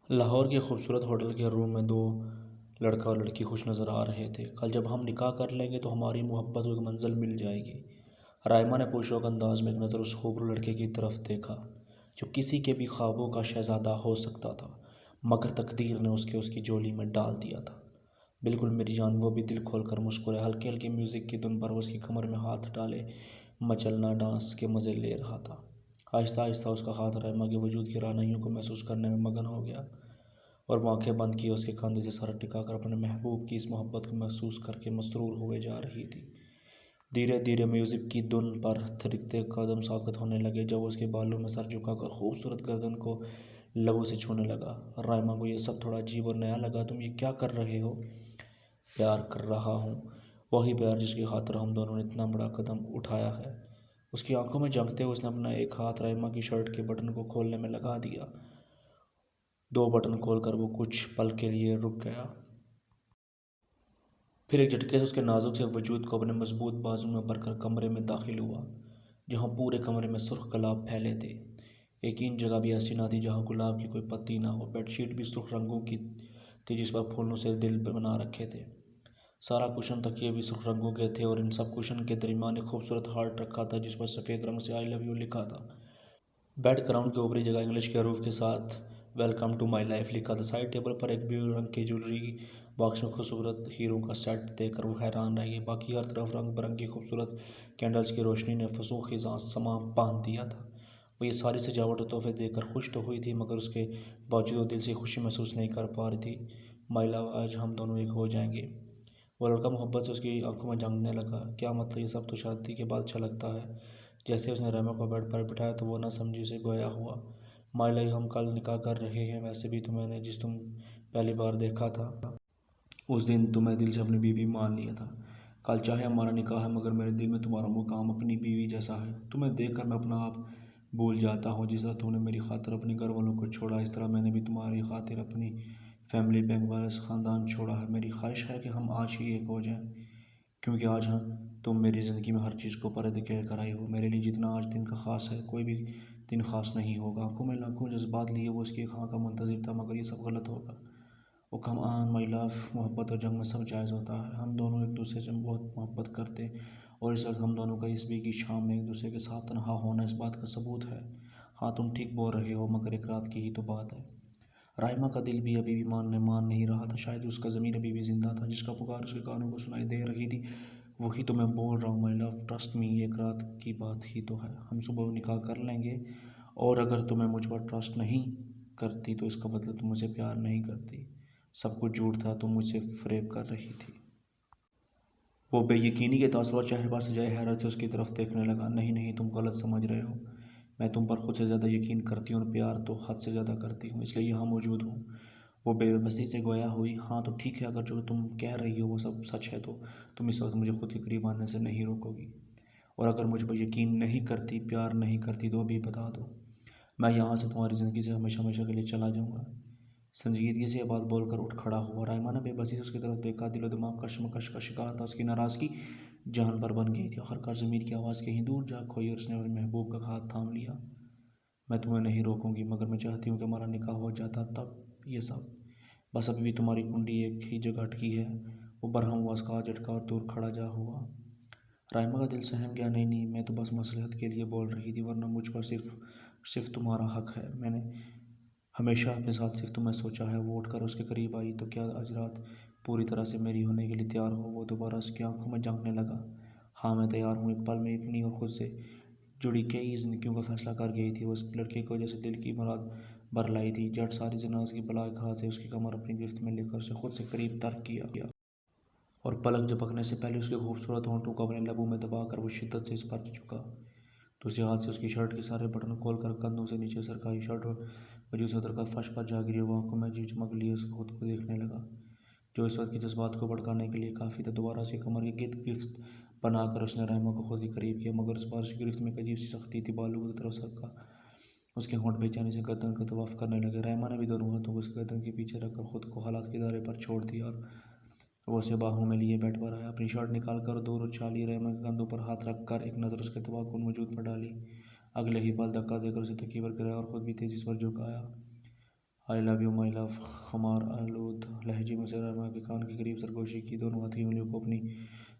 لاہور کے خوبصورت ہوٹل کے روم میں دو لڑکا اور لڑکی خوش نظر آ رہے تھے۔ کل جب ہم نکاح کر لیں گے تو ہماری محبت کو ایک منزل مل جائے گی۔ رائمہ نے پرشوق انداز میں ایک نظر اس خوبصورت لڑکے کی طرف دیکھا جو کسی کے بھی خوابوں کا شہزادہ ہو سکتا تھا، مگر تقدیر نے اس کی جولی میں ڈال دیا تھا۔ بالکل میری جان، وہ بھی دل کھول کر مسکرایا۔ ہلکی ہلکی میوزک کی دھن پر وہ اس کی کمر میں ہاتھ ڈالے مچلنا ڈانس کے مزے لے رہا تھا۔ آہستہ آہستہ اس کا ہاتھ رائمہ کے وجود کی رہنائیوں کو محسوس کرنے میں مگن ہو گیا، اور وہ آنکھیں بند کیے اس کے کاندھے سے سر ٹکا کر اپنے محبوب کی اس محبت کو محسوس کر کے مسرور ہوئے جا رہی تھی۔ دھیرے دھیرے میوزک کی دھن پر تھرکتے قدم ساکت ہونے لگے جب وہ اس کے بالوں میں سر جھکا کر خوبصورت گردن کو لبوں سے چھونے لگا۔ رائمہ کو یہ سب تھوڑا عجیب اور نیا لگا۔ تم یہ کیا کر رہے ہو؟ پیار کر رہا ہوں، وہی پیار جس کی خاطر ہم دونوں نے اتنا بڑا قدم اٹھایا ہے۔ اس کی آنکھوں میں جھانکتے ہوئے اس نے اپنا ایک ہاتھ رائمہ کی شرٹ کے بٹن کو کھولنے میں لگا دیا۔ دو بٹن کھول کر وہ کچھ پل کے لیے رک گیا، پھر ایک جھٹکے سے اس کے نازک سے وجود کو اپنے مضبوط بازو میں بھر کر کمرے میں داخل ہوا جہاں پورے کمرے میں سرخ گلاب پھیلے تھے۔ ایک انچ جگہ بھی ایسی نہ تھی جہاں گلاب کی کوئی پتی نہ ہو۔ بیڈ شیٹ بھی سرخ رنگوں کی تھی جس پر پھولوں سے دل بنا رکھے تھے۔ سارا کشن تکیے بھی سرخ رنگوں کے تھے اور ان سب کشن کے درمیان ایک خوبصورت ہارٹ رکھا تھا جس پر سفید رنگ سے آئی لو یو لکھا تھا۔ بیڈ گراؤنڈ کی اوپری جگہ انگلش کے حروف کے ساتھ ویلکم ٹو مائی لائف لکھا تھا۔ سائڈ ٹیبل پر ایک بلیو رنگ کی جیولری باکس میں خوبصورت ہیروں کا سیٹ دیکھ کر وہ حیران رہ گئی۔ باقی ہر طرف رنگ برنگی خوبصورت کینڈلز کی روشنی نے فضوں خزاں سما باندھ دیا تھا۔ وہ یہ ساری سجاوٹ اور تحفے دیکھ کر خوش تو ہوئی تھی مگر اس کے باوجود وہ دل سے خوشی محسوس نہیں کر پا رہی تھی۔ مائی لو، آج ہم دونوں ایک ہو جائیں گے۔ وہ لڑکا محبت سے اس کی آنکھوں میں جھانکنے لگا۔ کیا مطلب؟ یہ سب تو شادی کے بعد اچھا لگتا ہے۔ جیسے اس نے رائمہ کو بیڈ پر بٹھایا تو وہ نہ سمجھی سے گویا ہوا۔ مائی لو، ہم کل نکاح کر رہے ہیں۔ ویسے بھی تمہیں نے تم پہلی بار دیکھا تھا اس دن تمہیں دل سے اپنی بیوی مان لیا تھا۔ کل چاہے ہمارا نکاح ہے مگر میرے دل میں تمہارا مقام اپنی بیوی جیسا ہے۔ تمہیں دیکھ کر میں اپنا آپ بھول جاتا ہوں۔ جس طرح تم نے میری خاطر اپنے گھر والوں کو چھوڑا اس طرح میں نے بھی تمہاری خاطر اپنی فیملی بینک بیلنس خاندان چھوڑا ہے۔ میری خواہش ہے کہ ہم آج ہی ایک ہو جائیں کیونکہ آج تم میری زندگی میں ہر چیز کو پردے کھیل کر آئی ہو۔ میرے لیے جتنا آج دن کا خاص ہے کوئی بھی دن خاص نہیں ہوگا۔ آنکھوں میں لاکھوں جذبات لیے وہ اس کی ایک ہاں کا منتظر تھا مگر یہ سب غلط ہوگا۔ او کم آن مائی لو، محبت اور جنگ میں سب جائز ہوتا ہے۔ ہم دونوں ایک دوسرے سے بہت محبت کرتے اور اس وقت ہم دونوں کا اس بھیگی شام میں ایک دوسرے کے ساتھ تنہا ہونا اس بات کا ثبوت ہے۔ ہاں تم ٹھیک بول رہے ہو مگر ایک رات کی ہی تو بات ہے۔ رائمہ کا دل بھی ابھی بھی مان نہیں رہا تھا۔ شاید اس کا ضمیر ابھی بھی زندہ تھا۔ جس کا پکار اس کے کانوں کو سنائی دے رہی تھی وہی تو میں بول رہا ہوں مائی لو، ٹرسٹ می، ایک رات کی بات ہی تو ہے۔ ہم صبح نکاح کر لیں گے اور اگر تمہیں مجھ پر ٹرسٹ نہیں کرتی تو اس کا مطلب تم مجھ سے پیار نہیں کرتی۔ سب کچھ جھوٹ تھا، تم مجھ سے فریب کر رہی تھی۔ وہ بے یقینی کے تاثرات چہرے پر سجائے حیرت سے اس کی طرف دیکھنے لگا۔ نہیں نہیں، تم غلط سمجھ رہے ہو۔ میں تم پر خود سے زیادہ یقین کرتی ہوں اور پیار تو حد سے زیادہ کرتی ہوں، اس لیے یہاں موجود ہوں۔ وہ بے بسی سے گویا ہوئی۔ ہاں تو ٹھیک ہے، اگر جو تم کہہ رہی ہو وہ سب سچ ہے تو تم اس وقت مجھے خود کے قریب آنے سے نہیں روکو گی، اور اگر مجھ پر یقین نہیں کرتی، پیار نہیں کرتی تو ابھی بتا دو، میں یہاں سے تمہاری زندگی سے ہمیشہ ہمیشہ کے لیے چلا جاؤں گا۔ سنجیدگی سے یہ بات بول کر اٹھ کھڑا ہوا۔ رائمہ نے بے بسی سے اس کی طرف دیکھا۔ دل و دماغ کشمکش کا شکار تھا۔ اس کی ناراضگی جہان پر بن گئی تھی۔ آخرکار ضمیر کی آواز کہیں دور جا کھوئی اور اس نے اپنے محبوب کا ہاتھ تھام لیا۔ میں تمہیں نہیں روکوں گی مگر میں چاہتی ہوں کہ ہمارا نکاح ہو جاتا تب یہ سب، بس ابھی بھی تمہاری کنڈی ایک ہی جگہ اٹکی ہے۔ وہ برہم ہوا، اس کا ہاتھ جھٹکا اور دور کھڑا جا ہوا۔ رائمہ کا دل سہم گیا۔ نہیں نہیں، میں تو بس مصلحت کے لیے بول رہی تھی، ورنہ مجھ پر صرف تمہارا حق ہے۔ میں نے ہمیشہ اپنے ساتھ صرف تمہیں سوچا ہے۔ وہ اٹھ کر اس کے قریب آئی۔ تو کیا آج رات پوری طرح سے میری ہونے کے لیے تیار ہو؟ وہ دوبارہ اس کی آنکھوں میں جھانکنے لگا۔ ہاں میں تیار ہوں۔ ایک پل میں اپنی اور خود سے جڑی کئی زندگیوں کا فیصلہ کر گئی تھی وہ اس لڑکے کو جیسے دل کی مراد بھر لائی تھی۔ جٹ ساری ناز کی بلا ایک ہاتھ سے اس کی کمر اپنی گرفت میں لے کر اسے خود سے قریب تر کیا اور پلک جھپکنے سے پہلے اس کے خوبصورت ہونٹوں کو اپنے لبوں میں دبا کر وہ شدت سے اس پر جھکا۔ دوسرے ہاتھ سے اس کی شرٹ کے سارے بٹن کھول کر کندھوں سے نیچے سرکائی۔ شرٹ وجود سے اتر کر فرش پر جا گری اور وہ آنکھوں میں عجیب چمک لیے اس خود کو دیکھنے لگا جو اس وقت کے جذبات کو بھڑکانے کے لیے کافی تھا۔ دوبارہ اس کی کمر کے گرد گرفت بنا کر اس نے رائمہ کو خود کے قریب کیا مگر اس بار اس کی گرفت میں ایک عجیب سی سختی تھی۔ بالوں کی طرف سرکا اس کے ہونٹ بے چینی سے گردن کا طواف کرنے لگے۔ رائمہ نے بھی دونوں ہاتھوں کو اس کے گردن کے پیچھے رکھ کر خود کو حالات کے دائرے پر چھوڑ دیا اور وہ اسے باہوں میں لیے بیڈ پر آیا۔ اپنی شرٹ نکال کر دور اچھالی، رائمہ کے کندھوں پر ہاتھ رکھ کر ایک نظر اس کے تباہ کن وجود پر ڈالی۔ اگلے ہی پل دھکا دے کر اسے تکیے پر گرایا اور خود بھی تیزی سے پر جھک آیا۔ آئی لو یو مائی لو خمار آلود لہجے میں اسے رائما کے کان کے قریب سرگوشی کی، دونوں ہاتھ کی انگلیوں کو اپنی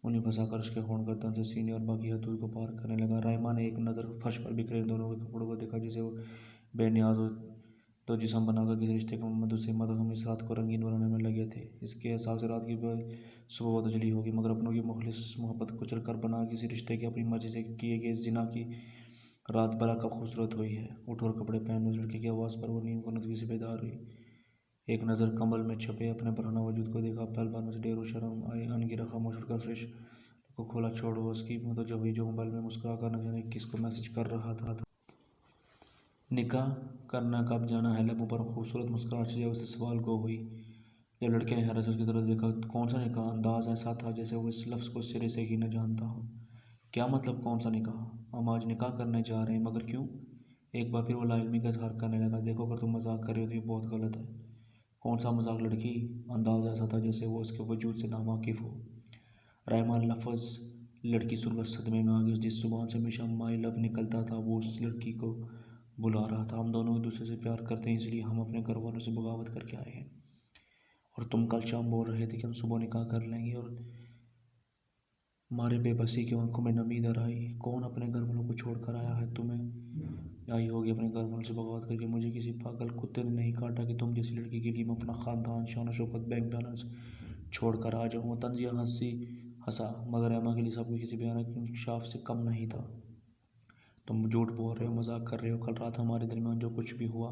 انہیں پھنسا کر اس کے ہونٹ گردن سے سینے اور باقی حدود کو پار کرنے لگا۔ رائما نے ایک نظر فرش پر بکھرے ان دونوں کے کپڑوں کو دیکھا، جسے وہ بے نیاز و دو جسم بنا کر کسی رشتے کے مدعو سے مدہم اس رات کو رنگین بنانے میں لگے تھے۔ اس کے احساس سے رات کی صبح بہت اجلی ہوگی، مگر اپنوں کی مخلص محبت کو کچل کر بنا کسی رشتے کے اپنی مرضی سے کیے گئے زنا کی رات بھلا کب خوبصورت ہوئی ہے۔ اٹھ اور کپڑے پہن۔ اس لڑکے کی آواز پر وہ نیم کنندگی سے بیدار ہوئی، ایک نظر کمبل میں چھپے اپنے برہنہ وجود کو دیکھا، پل بھر میں سے ڈیر و شرم آئی، ان گرہ خاموش اٹھ کر فرش کو کھولا۔ چھوڑ، وہ اس کی متوجہ ہوئی جو موبائل میں مسکرا کر نہ جانے کس کو میسج کر رہا تھا۔ نکاح کرنا کب جانا ہے؟ لبوں پر خوبصورت مسکراہٹ سے جب اسے سوال گو ہوئی۔ جب لڑکے نے حیرت سے اس کی طرف دیکھا، کون سا نکاح؟ انداز ایسا تھا جیسے وہ اس لفظ کو سرے سے ہی نہ جانتا ہو۔ کیا مطلب کون سا نکاح؟ ہم آج نکاح کرنے جا رہے ہیں، مگر کیوں؟ ایک بار پھر وہ لا علمی کا اظہار کرنے لگا، دیکھو اگر تم مذاق کر رہے ہو تو یہ بہت غلط ہے۔ کون سا مذاق لڑکی؟ انداز ایسا تھا جیسے وہ اس کے وجود سے ناواقف ہو۔ رائما لفظ لڑکی سن کر صدمے میں آ گئی۔ جس زبان سے ہمیشہ مائی لو نکلتا تھا وہ اس لڑکی کو بلا رہا تھا۔ ہم دونوں ایک دوسرے سے پیار کرتے ہیں، اس لیے ہم اپنے گھر والوں سے بغاوت کر کے آئے ہیں۔ اور تم کل شام بول رہے تھے کہ ہم صبح نکاح کر لیں گے۔ اور مارے بے بسی کی آنکھوں میں نمی در آئی۔ کون اپنے گھر والوں کو چھوڑ کر آیا ہے؟ تمہیں آئی ہوگی اپنے گھر والوں سے بغاوت کر کے۔ مجھے کسی پاگل کتے نے نہیں کاٹا کہ تم جیسی لڑکی کے لیے میں اپنا خاندان، شان و شوکت، بینک بیلنس چھوڑ کر آ جاؤں۔ وہ طنزیہ ہنسا، مگر ایما کے لیے سب کچھ کسی بھیانک انکشاف سے کم نہیں تھا۔ تم جھوٹ بول رہے ہو، مذاق کر رہے ہو۔ کل رات ہمارے درمیان جو کچھ بھی ہوا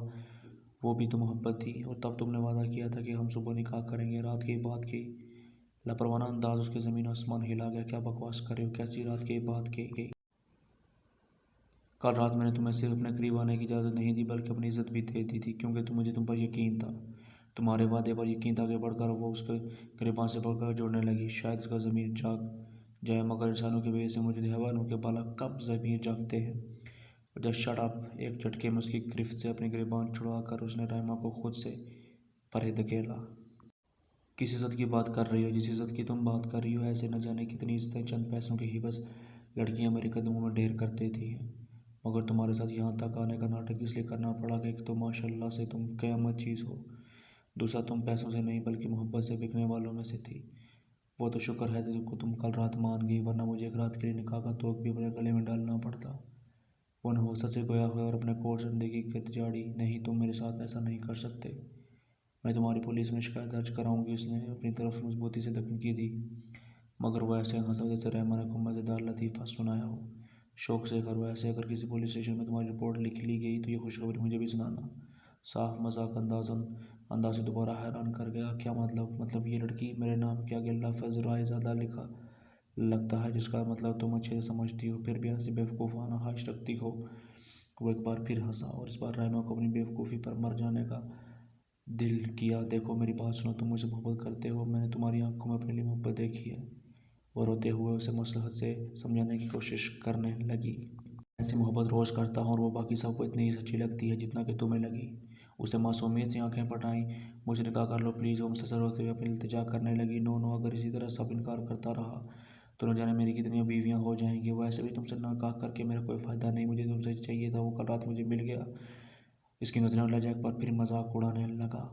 وہ بھی تو محبت تھی، اور تب تم نے وعدہ کیا تھا کہ ہم صبح نکاح کریں گے۔ رات کے بعد کی لاپرواہ انداز اس کے زمین و آسمان ہلا گیا۔ کیا بکواس کر رہے ہو؟ کیسی رات کے بعد کے؟ کل رات میں نے تمہیں صرف اپنے قریب آنے کی اجازت نہیں دی بلکہ اپنی عزت بھی دے دی تھی، کیونکہ مجھے تم پر یقین تھا۔ تمہارے وعدے پر یقین تھا کہ بڑھ کر وہ اس کے گریباں سے پکڑ کر جوڑنے لگی۔ شاید اس کا ضمیر جاگ جائے، مگر انسانوں کے بے سے موجود حیوانوں کے بھلا کب ضمیر جاگتے ہیں؟ Just shut up! ایک جھٹکے میں اس کی گرفت سے اپنے گریباں چھڑا کر اس نے رائما کو خود سے پرے دھکیلا۔ کس عزت کی بات کر رہی ہو؟ جس عزت کی تم بات کر رہی ہو، ایسے نہ جانے کتنی عزتیں چند پیسوں کی ہی بس لڑکیاں میرے قدموں میں ڈھیر کر دیتی ہیں، مگر تمہارے ساتھ یہاں تک آنے کا ناٹک اس لیے کرنا پڑا کہ ایک تو ماشاء اللہ سے تم قیامت چیز ہو، دوسرا تم پیسوں سے نہیں بلکہ محبت سے بکنے والوں میں سے تھی۔ وہ تو شکر ہے کہ تم کل رات مان گئی، ورنہ مجھے ایک رات کے لیے نکاح کا توق بھی اپنے گلے میں ڈالنا پڑتا۔ وہ نحوست سے گویا ہوئے اور اپنے کوٹ سے زندگی کی جاڑی۔ نہیں، تم میرے ساتھ ایسا نہیں کر سکتے۔ میں تمہاری پولیس میں شکایت درج کراؤں گی۔ اس نے اپنی طرف مضبوطی سے دھمکی دی، مگر وہ ایسے ہنسا جیسے رحمٰ نے کوئی مزیدار لطیفہ سنایا ہو۔ شوق سے کرو ایسے، اگر کسی پولیس اسٹیشن میں تمہاری رپورٹ لکھ لی گئی تو یہ خوشخبری مجھے بھی سنانا۔ صاف مذاق انداز سے دوبارہ حیران کر گیا۔ کیا مطلب یہ لڑکی میرے نام کے آگے لفظ رائے زادہ لکھا لگتا ہے، جس کا مطلب تم اچھے سے سمجھتی ہو، پھر بھی ایسی بیوقوفانہ خواہش رکھتی ہو؟ وہ ایک بار پھر ہنسا، اور اس بار رائما کو اپنی بیوقوفی پر مر جانے کا دل کیا۔ دیکھو میری بات سنو، تم مجھ سے محبت کرتے ہو، میں نے تمہاری آنکھوں میں اپنے لیے محبت دیکھی ہے۔ وہ روتے ہوئے اسے مصلحت سے سمجھانے کی کوشش کرنے لگی۔ میں ایسی محبت روز کرتا ہوں اور وہ باقی سب کو اتنی ہی سچی لگتی ہے جتنا کہ تمہیں لگی۔ اسے معصومیت سی آنکھیں پھٹائیں۔ مجھ سے نکاح کر لو پلیز! وہ مسلسل روتے ہوئے اپنی التجا کرنے لگی۔ نو نو، اگر اسی طرح سب انکار کرتا رہا تو نہ جانے میری کتنی بیویاں ہو جائیں گی۔ ویسے بھی تم سے نکاح کر کے میرا کوئی فائدہ نہیں، مجھے تم سے چاہیے تھا، وہ کل رات مجھے مل گیا۔ اس کی نظریں اور لہجہ ایک بار پھر مذاق اڑانے لگا۔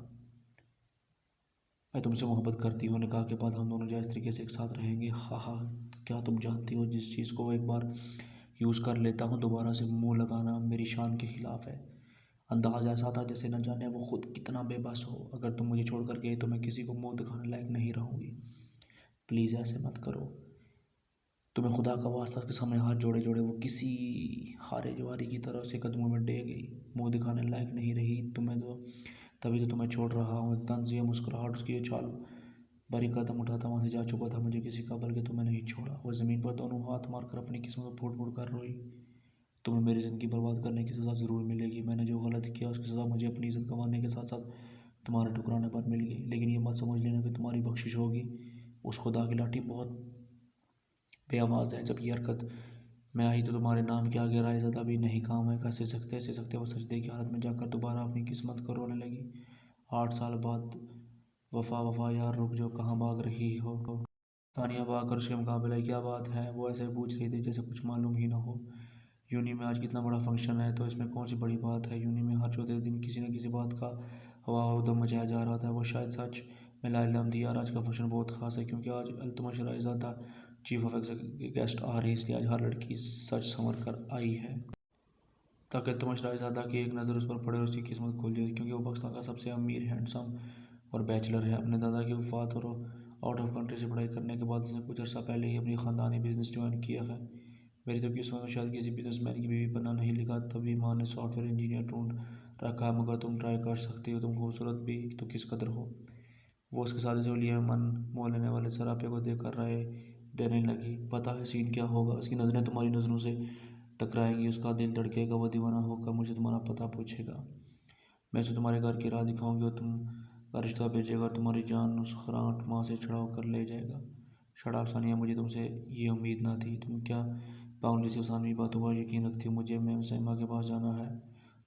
میں تم سے محبت کرتی ہوں، نکاح کے بعد ہم دونوں جائز طریقے سے ایک ساتھ رہیں گے۔ ہاں ہاں، کیا تم جانتی ہو جس چیز کو وہ ایک بار یوز کر لیتا ہوں دوبارہ سے منہ لگانا میری شان کے خلاف ہے؟ انداز ایسا تھا جیسے نہ جانے وہ خود کتنا بے بس ہو۔ اگر تم مجھے چھوڑ کر گئی تو میں کسی کو منہ دکھانے لائق نہیں رہوں گی۔ پلیز ایسے مت کرو۔ تمہیں خدا کا واسطہ! اس کے سامنے ہاتھ جوڑے جوڑے وہ کسی ہارے جواری کی طرح اس کے قدموں میں ڈے گئی۔ منہ دکھانے لائق نہیں رہی؟ تبھی تو تمہیں چھوڑ رہا ہوں۔ طنزیہ مسکراہٹ اس کی جو چال بھری قدم اٹھاتا وہاں سے جا چکا تھا۔ مجھے کسی کا بلکہ تمہیں نہیں چھوڑا۔ وہ زمین پر دونوں ہاتھ مار کر اپنی قسمت کو پھوڑ پھوڑ کر روئی۔ تمہیں میری زندگی برباد کرنے کی سزا ضرور ملے گی۔ میں نے جو غلط کیا اس کی سزا مجھے اپنی عزت گنوانے کے ساتھ ساتھ تمہارے ٹھکرانے پر مل گئی، لیکن یہ مت سمجھ لینا کہ تمہاری بخشش ہوگی۔ اس خدا کی لاٹھی بہت بے آواز ہے۔ جب یہ حرکت میں آئی تو تمہارے نام کے آگے رائے زدہ بھی نہیں کام آئے گا۔ سکتے وہ سجدے کی حالت میں جا کر دوبارہ اپنی قسمت کو رونے لگی۔ 8 سال بعد وفا یار رک جو، کہاں بھاگ رہی ہو؟ ثانیہ بھاگ کر اس کے مقابلے آئی۔ کیا بات ہے؟ وہ ایسے پوچھ رہی تھی جیسے کچھ معلوم ہی نہ ہو۔ یونی میں آج کتنا بڑا فنکشن ہے تو اس میں کون سی بڑی بات ہے؟ یونی میں ہر چوتھے دن کسی نہ کسی بات کا ہوا ادم مچایا جا رہا تھا۔ وہ شاید سچ میں لا علم تھی۔ یار آج کا فنکشن بہت خاص ہے کیونکہ آج Altamash Raizada chief of executive guest آ رہی، اس لیے آج ہر لڑکی سچ سنور کر آئی ہے تاکہ التمش رائزادہ کی ایک نظر اس پر پڑے اور اس کی قسمت کھل جائے، کیونکہ وہ پاکستان کا سب سے امیر، ہینڈسم اور بیچلر ہے۔ اپنے دادا کی وفات اور آؤٹ آف کنٹری سے پڑھائی کرنے کے بعد اس نے کچھ عرصہ پہلے ہی اپنی خاندانی بزنس جوائن کیا ہے۔ میری تو قسمت میں شاید کسی بزنس مین کی بیوی بننا نہیں لکھا، تبھی ماں نے سافٹ ویئر انجینئر ڈھونڈ رکھا ہے، مگر تم ٹرائی کر سکتی ہو، تم خوبصورت بھی تو کس قدر ہو۔ وہ اس کے ساتھ سے لیے من مول لینے والے سراپے کو دیکھ کر رائے دینے لگی۔ پتہ ہے سین کیا ہوگا، اس کی نظریں تمہاری نظروں سے ٹکرائیں گی، اس کا دل دھڑکے گا، وہ دیوانہ ہو کر مجھے تمہارا پتہ پوچھے گا، میں اسے تمہارے گھر کی راہ دکھاؤں گی اور تم کا رشتہ بھیجے گا اور تمہاری جان نسخراٹ ماں سے چھڑاؤ کر لے جائے گا۔ شٹ اپ ثانیہ، مجھے تم سے یہ امید نہ تھی، تم کیا باؤنڈری سے ثانوی باتوں پر یقین رکھتی ہو۔ مجھے میم سائمہ کے پاس جانا ہے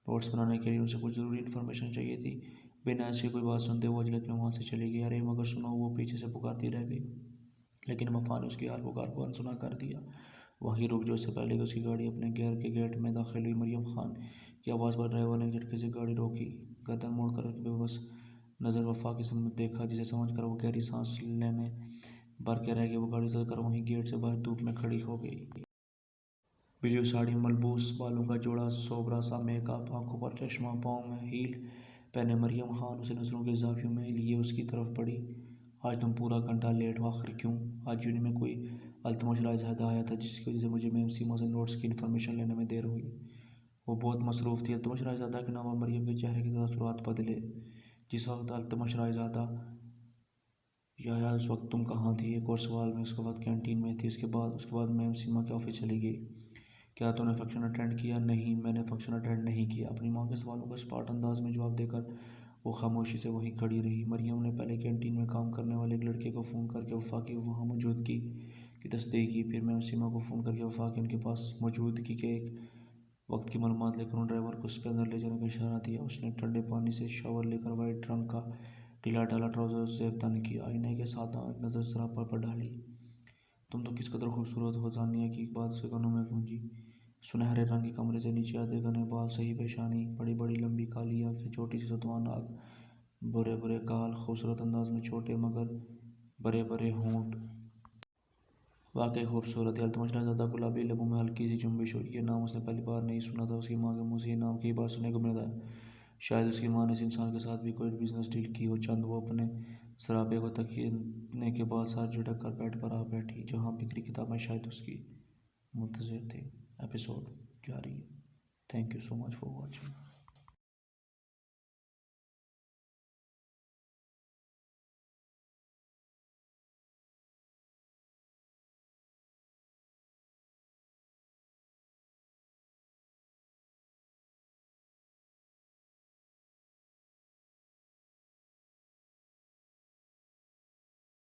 نوٹس بنانے کے لیے، ان سے کچھ ضروری انفارمیشن چاہیے تھی۔ بنا اس کے کوئی بات سنتے وہ عجلت میں وہاں سے چلی گئی۔ ارے مگر سنو، وہ پیچھے سے پکارتی رہ گئی، لیکن وفا نے اس کی ہر پکار کو انسنا کر دیا۔ وہیں رک جو، اس سے پہلے کہ اس کی گاڑی اپنے گھر کے گیٹ میں داخل ہوئی، مریم خان کی آواز پر ڈرائیور نے جھٹکے سے گاڑی روکی۔ گردن موڑ کر بے بس نظر وفا کی سمت دیکھا، جسے سمجھ کر وہ گہری سانس لینے بھر کے رہ گئی۔ وہ گاڑی سے اتر کر وہیں گیٹ سے باہر دھوپ میں کھڑی ہو گئی۔ بلیو ساڑی ملبوس، بالوں کا جوڑا سوبرا سا میک اپ، آنکھوں پر چشمہ، پاؤں میں ہیل پہنے مریم خان اسے نظروں کے اضافیوں میں لیے اس کی طرف بڑھی۔ آج تم پورا گھنٹہ لیٹ ہو، آخر کیوں؟ آج یونین میں کوئی التمش رائزادہ آیا تھا جس کی وجہ سے مجھے میم سیما سے نوٹس کی انفارمیشن لینے میں دیر ہوئی۔ وہ بہت مصروف تھی۔ التمش رائزادہ کے نام پر مریم کے چہرے کے تاثرات بدلے۔ جس وقت التمش رائزادہ یا اس وقت تم کہاں تھی؟ ایک اور سوال، میں اس وقت کینٹین میں تھی۔ اس کے بعد میم سیما کے آفس چلی گئی۔ کیا تم نے فنکشن اٹینڈ کیا؟ نہیں، میں نے فنکشن اٹینڈ نہیں کیا۔ اپنی ماں کے سوالوں کا اسپاٹ انداز میں جواب دے کر وہ خاموشی سے وہیں کھڑی رہی۔ مریم نے پہلے کینٹین میں کام کرنے والے ایک لڑکے کو فون کر کے وفا کی وہاں موجودگی کی تصدیق کی، پھر میم سیما کو فون کر کے وفا کی ان کے پاس موجودگی کے ایک وقت کی معلومات لے کر ان ڈرائیور کو اس کے اندر لے جانے کا اشارہ دیا۔ اس نے ٹھنڈے پانی سے شاور لے کر وائٹ رنگ کا ڈھیلا ڈھالا ٹراؤزر زیب تن کی، آئینے کے ساتھ ایک نظر سراپا پر ڈالی۔ تم تو کس قدر خوبصورت ہو، ثانیہ کی بات اس کے کانوں میں گونجی۔ سنہرے رنگ کے کمرے سے نیچے آتے گھنے بال، صحیح پیشانی، بڑی بڑی لمبی کالی آنکھیں، چھوٹی سی ستوان ناک، برے برے گال، خوبصورت انداز میں چھوٹے مگر برے برے ہونٹ۔ واقعی خوبصورت ہے۔ التمش رائزادہ گلابی لبوں میں ہلکی سی جنبش ہوئی۔ یہ نام اس نے پہلی بار نہیں سنا تھا، اس کی ماں کے منہ سے یہ نام کئی بار سننے کو ملا تھا۔ شاید اس کی ماں نے اس انسان کے ساتھ بھی کوئی بزنس ڈیل کی ہو۔ چند وہ اپنے سراپے کو تکینے کے بعد سر جھٹک کر بیڈ پر آ بیٹھی، جہاں بکھری کتابیں شاید اس کی منتظر تھیں۔ ایپیسوڈ جاری ہے۔ Thank you so much for watching.